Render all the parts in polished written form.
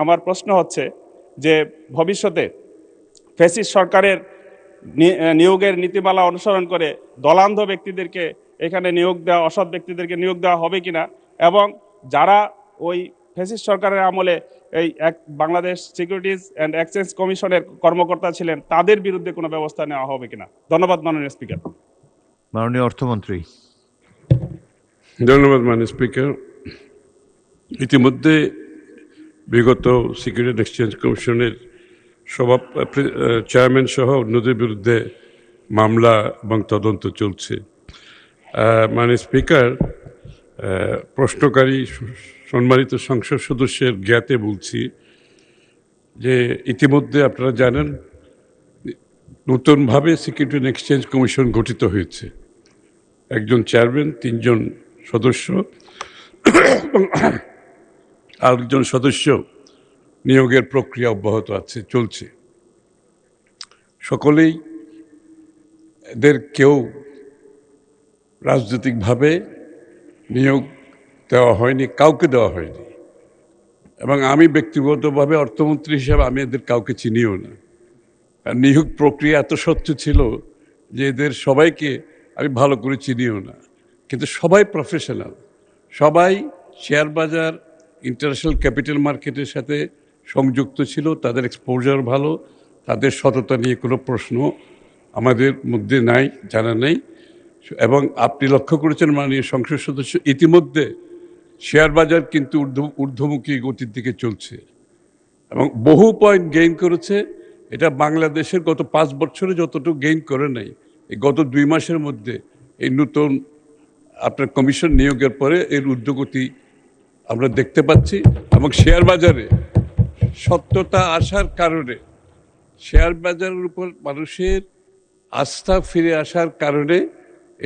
আমার প্রশ্ন হচ্ছে যে ভবিষ্যতে ফ্যাসিস্ট সরকারের নিয়োগের নীতিমালা অনুসরণ করে দলান্ধ ব্যক্তিদেরকে এখানে নিয়োগ দেওয়া, অসৎ ব্যক্তিদেরকে নিয়োগ দেওয়া হবে কিনা, এবং যারা ওই ফ্যাসিস্ট সরকারের আমলে এই বাংলাদেশ সিকিউরিটিজ অ্যান্ড এক্সচেঞ্জ কমিশনের কর্মকর্তা ছিলেন তাদের বিরুদ্ধে কোনো ব্যবস্থা নেওয়া হবে কিনা। ধন্যবাদ মাননীয় স্পিকার। মাননীয় অর্থমন্ত্রী। ধন্যবাদ মাননীয় স্পিকার। ইতিমধ্যে বিগত সিকিউরিটি অ্যান্ড এক্সচেঞ্জ কমিশনের চেয়ারম্যান সহ অন্যদের বিরুদ্ধে মামলা এবং তদন্ত চলছে। মাননীয় স্পিকার, প্রশ্নকারী সম্মানিত সংসদ সদস্যের জ্ঞাতে বলছি যে ইতিমধ্যে আপনারা জানেন নতুনভাবে সিকিউরিটি অ্যান্ড এক্সচেঞ্জ কমিশন গঠিত হয়েছে। একজন চেয়ারম্যান, 3 জন সদস্য, আরেকজন সদস্য নিয়োগের প্রক্রিয়া অব্যাহত আছে, চলছে। সকলেই এদের কেউ রাজনৈতিকভাবে নিয়োগ দেওয়া হয়নি, কাউকে দেওয়া হয়নি, এবং আমি ব্যক্তিগতভাবে অর্থমন্ত্রী হিসাবে আমি এদের কাউকে চিনিও না। নিয়োগ প্রক্রিয়া এত স্বচ্ছ ছিল যে এদের সবাইকে আমি ভালো করে চিনিও না, কিন্তু সবাই প্রফেশনাল, সবাই শেয়ার বাজার, ইন্টারন্যাশনাল ক্যাপিটাল মার্কেটের সাথে সংযুক্ত ছিল, তাদের এক্সপোজার ভালো, তাদের সততা নিয়ে কোনো প্রশ্ন আমাদের মধ্যে নাই, জানা নেই। এবং আপনি লক্ষ্য করেছেন মাননীয় সংসদ সদস্য, ইতিমধ্যে শেয়ার বাজার কিন্তু ঊর্ধ্বমুখী গতির দিকে চলছে এবং বহু পয়েন্ট গেইন করেছে। এটা বাংলাদেশের গত 5 বছরে যতটুকু গেইন করে নাই, এই গত 2 মাসের মধ্যে এই নতুন আপনার কমিশন নিয়োগের পরে এর ঊর্ধ্বগতি আমরা দেখতে পাচ্ছি। এবং শেয়ার বাজারে সত্যতা আসার কারণে, শেয়ার বাজারের উপর মানুষের আস্থা ফিরে আসার কারণে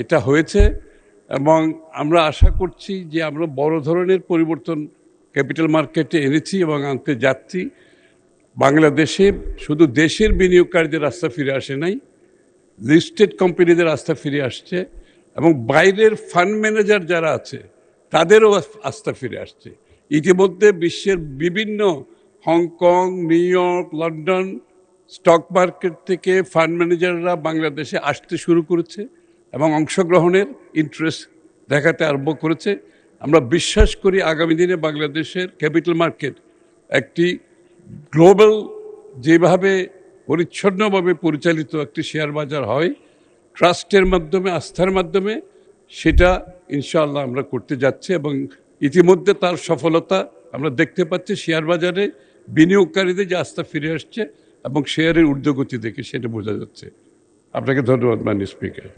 এটা হয়েছে। এবং আমরা আশা করছি যে আমরা বড় ধরনের পরিবর্তন ক্যাপিটাল মার্কেটে এনেছি এবং আনতে যাচ্ছি। বাংলাদেশে শুধু দেশের বিনিয়োগকারীদের আস্থা ফিরে আসে নাই, লিস্টেড কোম্পানিদের আস্থা ফিরে আসছে, এবং বাইরের ফান্ড ম্যানেজার যারা আছে তাদেরও আস্থা ফিরে আসছে। ইতিমধ্যে বিশ্বের বিভিন্ন Hong Kong, new York, London stock market থেকে ফান্ড ম্যানেজাররা বাংলাদেশে আসতে শুরু করেছে এবং অংশগ্রহণের ইন্টারেস্ট দেখাতে আরম্ভ করেছে। আমরা বিশ্বাস করি আগামী দিনে বাংলাদেশের ক্যাপিটাল মার্কেট একটি গ্লোবাল, যেভাবে পরিচ্ছন্নভাবে পরিচালিত একটি শেয়ার বাজার হয়, ট্রাস্টের মাধ্যমে, আস্থার মাধ্যমে, সেটা ইনশাআল্লাহ আমরা করতে যাচ্ছি। এবং ইতিমধ্যে তার সফলতা আমরা দেখতে পাচ্ছি। শেয়ার বাজারে বিনিয়োগকারীদের যে আস্থা ফিরে আসছে এবং শেয়ারের ঊর্ধ্বগতি দেখে সেটা বোঝা যাচ্ছে। আপনাকে ধন্যবাদ মাননীয় স্পিকার।